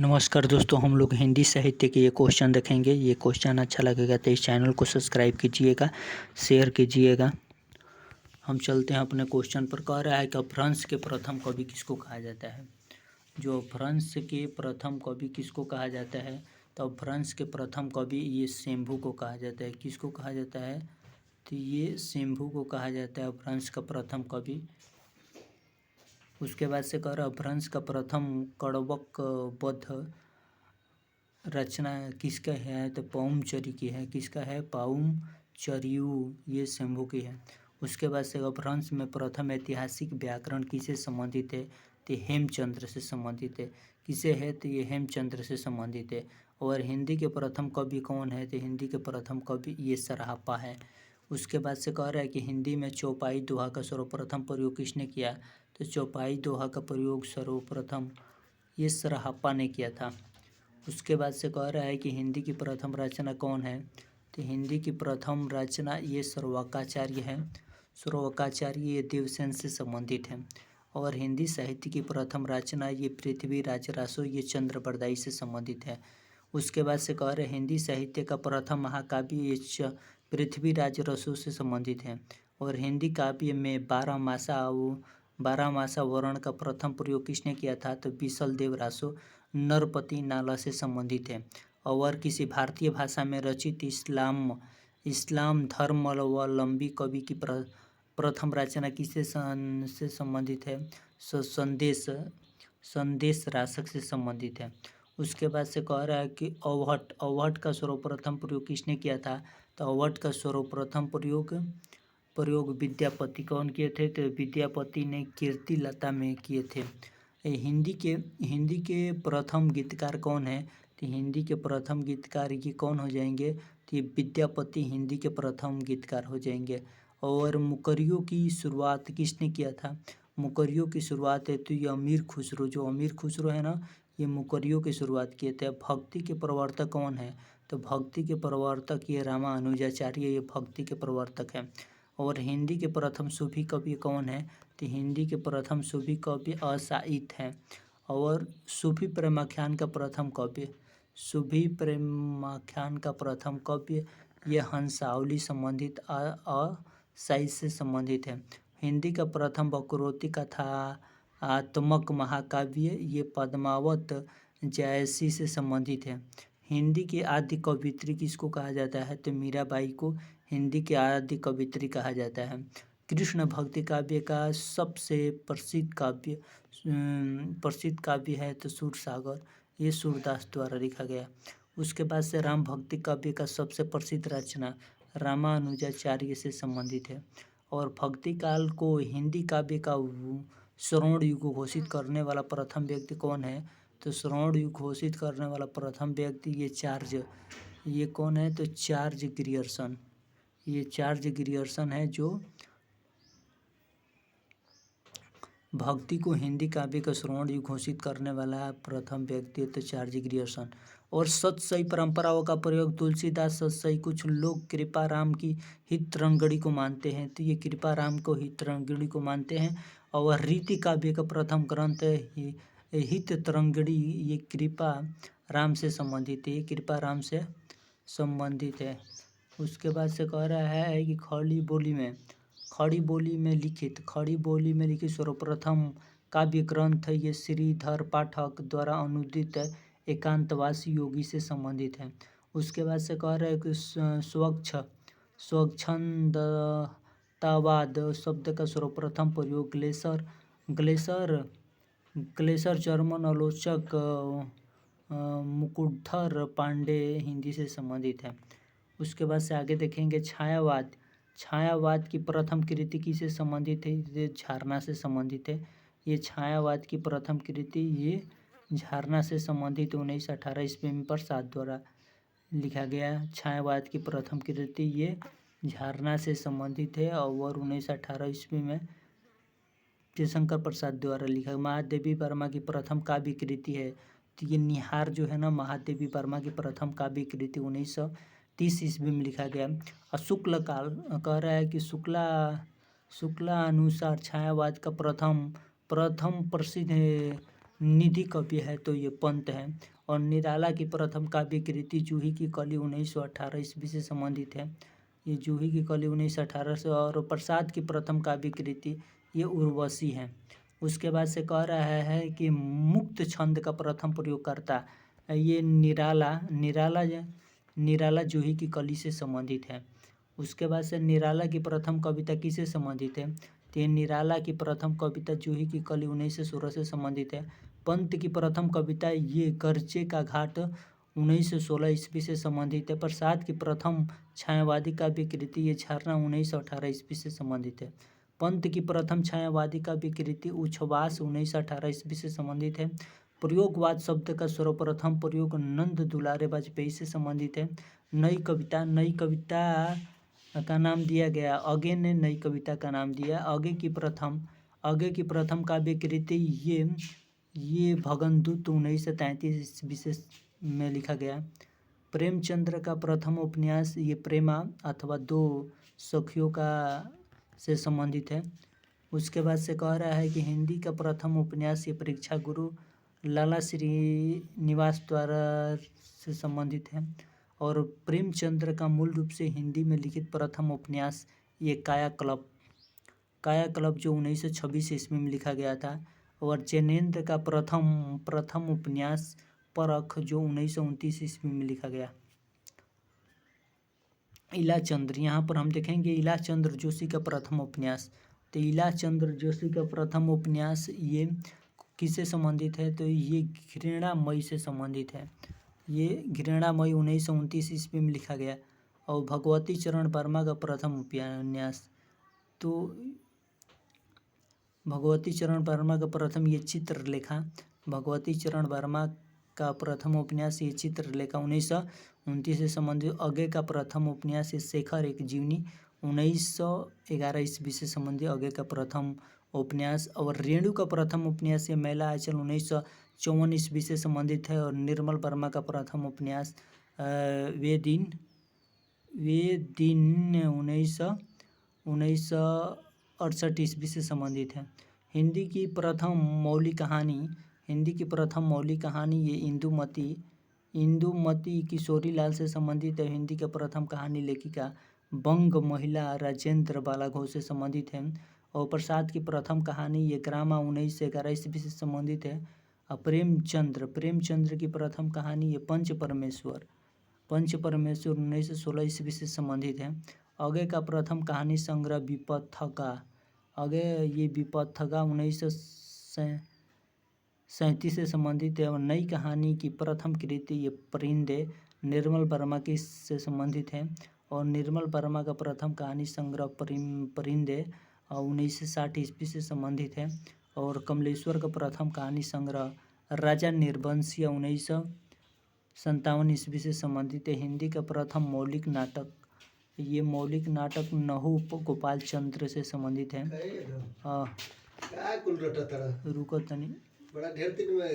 नमस्कार दोस्तों, हम लोग हिंदी साहित्य के ये क्वेश्चन देखेंगे। ये क्वेश्चन अच्छा लगेगा तो इस चैनल को सब्सक्राइब कीजिएगा, शेयर कीजिएगा। हम चलते हैं अपने क्वेश्चन पर। कह रहा है कि अपभ्रंश के प्रथम कवि किसको कहा जाता है। जो अपभ्रंश के प्रथम कवि किसको कहा जाता है, तो अपभ्रंश के प्रथम कवि ये शंभु को कहा जाता है। किसको कहा जाता है, तो ये शंभु को कहा जाता है अपभ्रंश का प्रथम कवि। उसके बाद से कह रहा अपभ्रंश का प्रथम कड़वक बद्ध रचना किसका है, तो पौमचरी की है। किसका है, पौमचरियु, ये शंभु की है। उसके बाद से अपभ्रंश में प्रथम ऐतिहासिक व्याकरण किसे संबंधित है, तो हेमचंद्र से संबंधित है। किसे है, तो ये हेमचंद्र से संबंधित है। और हिंदी के प्रथम कवि कौन है, तो हिंदी के प्रथम कवि ये सराहपा है। उसके बाद से कह रहा है कि हिंदी में चौपाई दोहा का सर्वप्रथम प्रयोग किसने किया, तो चौपाई दोहा का प्रयोग सर्वप्रथम ये सराहपा ने किया था। उसके बाद से कह रहा है कि हिंदी की प्रथम रचना कौन है, तो हिंदी की प्रथम रचना ये सर्वकाचार्य है। सर्वकाचार्य ये देवसेन से संबंधित है। और हिंदी साहित्य की प्रथम रचना ये पृथ्वीराज रासो ये चंद्रबरदाई से संबंधित है। उसके बाद से कह रहे हिंदी साहित्य का प्रथम महाकाव्य ये पृथ्वीराज रासो से संबंधित है। और हिंदी काव्य में बारहमासा वर्ण का प्रथम प्रयोग किसने किया था, तो बिसल देव रासो नरपति नाला से संबंधित है। और किसी भारतीय भाषा में रचित इस्लाम धर्मावलंबी कवि की प्रथम रचना किससे से संबंधित है, संदेश रासक से संबंधित है। उसके बाद से कह रहा है कि अवहट का सर्वप्रथम प्रयोग किसने किया था, तो अवहट का सर्वप्रथम प्रयोग विद्यापति कौन किए थे, तो विद्यापति ने कीर्ति लता में किए थे। हिंदी के प्रथम गीतकार कौन है, तो हिंदी के प्रथम गीतकार ये कौन हो जाएंगे, तो ये विद्यापति हिंदी के प्रथम गीतकार हो जाएंगे। और मुकरियों की शुरुआत किसने किया था, मुकरियों की शुरुआत है तो ये अमीर खुसरो, जो अमीर खुसरो है ना, ये मुकरियों की शुरुआत किए थे। भक्ति के प्रवर्तक कौन है, तो भक्ति के प्रवर्तक ये रामानुजाचार्य ये भक्ति के प्रवर्तक हैं। और हिंदी के प्रथम सूफी कवि कौन है, तो हिंदी के प्रथम सूफी कवि असाइद हैं। और सूफी प्रेमाख्यान का प्रथम कवि ये हंसावली संबंधित असाइद से संबंधित है। हिंदी का प्रथम वक्रोक्ति कथात्मक महाकाव्य ये पद्मावत जयसी से संबंधित है। हिंदी की आदि कवियत्री किसको कहा जाता है, तो मीराबाई को हिंदी की आदि कवियत्री कहा जाता है। कृष्ण भक्ति काव्य का सबसे प्रसिद्ध काव्य है तो सूरसागर, ये सूरदास द्वारा लिखा गया। उसके बाद से राम भक्ति काव्य का सबसे प्रसिद्ध रचना रामानुजाचार्य से संबंधित है। और भक्ति काल को हिंदी काव्य का स्वर्ण युग घोषित करने वाला प्रथम व्यक्ति कौन है, तो स्वर्ण युग घोषित करने वाला प्रथम व्यक्ति ये कौन है, तो चार्ल्स ग्रियर्सन। ये चार्ल्स ग्रियर्सन है जो भक्ति को हिंदी काव्य का स्वर्ण युग घोषित करने वाला प्रथम व्यक्ति है, तो चार्ल्स ग्रियर्सन। और सतसई परंपराओं का प्रयोग तुलसीदास सतसई, कुछ लोग कृपाराम की हितरंगड़ी को मानते हैं, तो ये कृपाराम को हितरंगड़ी को मानते हैं। और रीति काव्य का प्रथम ग्रंथ हितरंगड़ी ये कृपा राम से संबंधित है, ये कृपा राम से संबंधित है। उसके बाद से कह रहा है कि खड़ी बोली में लिखित सर्वप्रथम काव्य ग्रंथ ये श्रीधर पाठक द्वारा अनुदित एकांतवासी योगी से संबंधित है। उसके बाद से कह रहा है कि स्वच्छंदतावाद शब्द का सर्वप्रथम प्रयोग ग्लेसर जर्मन आलोचक मुकुटधर पांडे हिंदी से संबंधित है। उसके बाद से आगे देखेंगे छायावाद की प्रथम कृति किससे संबंधित है, ये झरना से संबंधित है। ये छायावाद की प्रथम कृति ये झरना से संबंधित 1918 ईस्वी में प्रसाद द्वारा लिखा गया। छायावाद की प्रथम कृति ये झरना से संबंधित है और 1918 ईस्वी में जयशंकर प्रसाद द्वारा लिखा। महादेवी वर्मा की प्रथम काव्य कृति है, तो ये निहार जो है ना, महादेवी वर्मा की प्रथम काव्य कृति 1930 ईस्वी में लिखा गया। और शुक्ल काल कह रहा है कि शुक्ला अनुसार छायावाद का प्रथम प्रसिद्ध निधि कवि है तो ये पंत है। और निराला की प्रथम काव्य कृति जूही की कली 1918 ईस्वी से संबंधित है। ये जूही की कली 1918 से। और प्रसाद की प्रथम काव्य कृति ये उर्वशी है। उसके बाद से कह रहा है कि मुक्त छंद का प्रथम प्रयोगकर्ता ये निराला जूही की कली से संबंधित है। उसके बाद से निराला की प्रथम कविता किससे संबंधित है? तो निराला की प्रथम कविता जूही की कली 1916 से संबंधित है। पंत की प्रथम कविता ये गरजे का घाट 1916 ईस्वी से संबंधित है। प्रसाद की प्रथम छायावादी काव्य कृति ये झरना 1918 ईस्वी से संबंधित है। पंत की प्रथम छायावादी काव्य कृति उच्छ्वास 1918 ईस्वी से संबंधित है। प्रयोगवाद शब्द का सर्वप्रथम प्रयोग नंद दुलारे वाजपेयी से संबंधित है। नई कविता का नाम दिया गया आगे ने नई कविता का नाम दिया। आगे की प्रथम काव्य कृति ये भगनदूत 1933 ईस्वी में लिखा गया। प्रेमचंद्र का प्रथम उपन्यास ये प्रेमा अथवा दो सखियों का से संबंधित है। उसके बाद से कह रहा है कि हिंदी का प्रथम उपन्यास ये परीक्षा गुरु लाला श्रीनिवास द्वारा से संबंधित है। और प्रेमचंद्र का मूल रूप से हिंदी में लिखित प्रथम उपन्यास ये कायाकल्प जो 1926 ईस्वी में लिखा गया था। और जैनेन्द्र का प्रथम उपन्यास परख जो 1929 ईस्वी में लिखा गया। इलाचंद्र, यहाँ पर हम देखेंगे इलाचंद्र जोशी का प्रथम उपन्यास। तो इलाचंद्र जोशी का प्रथम उपन्यास ये किससे संबंधित है? तो ये घृणामयी से संबंधित है। ये घृणामयी 1929 ईस्वी में लिखा गया। और भगवती चरण वर्मा का प्रथम उपन्यास तो भगवती चरण वर्मा का प्रथम ये चित्रलेखा। भगवती चरण वर्मा का प्रथम उपन्यास ये चित्रलेखा 1929 से संबंधित। अगे का प्रथम उपन्यास ये शेखर एक जीवनी 1911 ईस्वी से संबंधित अगे का प्रथम उपन्यास। और रेणु का प्रथम उपन्यास ये मैला आंचल 1954 ईस्वी से संबंधित है। और निर्मल वर्मा का प्रथम उपन्यास वे दिन 1968 ईस्वी से संबंधित है। हिंदी की प्रथम मौलिक कहानी ये इंदुमती किशोरी लाल से संबंधित है। हिंदी का प्रथम कहानी लेखिका बंग महिला राजेंद्र बाला घोष से संबंधित है। और प्रसाद की प्रथम कहानी ये ग्रामा 1911 ईस्वी से संबंधित है। और प्रेमचंद्र की प्रथम कहानी ये पंच परमेश्वर 1916 ईस्वी से संबंधित है। आगे का प्रथम कहानी संग्रह विपथगा 1937 से संबंधित है। और नई कहानी की प्रथम कृति ये परिंदे निर्मल वर्मा की से संबंधित है। और निर्मल वर्मा का प्रथम कहानी संग्रह परिंदे 1960 ईस्वी से संबंधित है। और कमलेश्वर का प्रथम कहानी संग्रह राजा निर्वंशीय 1957 ईस्वी से संबंधित है। हिंदी का प्रथम मौलिक नाटक नहु गोपाल चंद्र से संबंधित है। रुको तनी बड़ा ढेर दिन में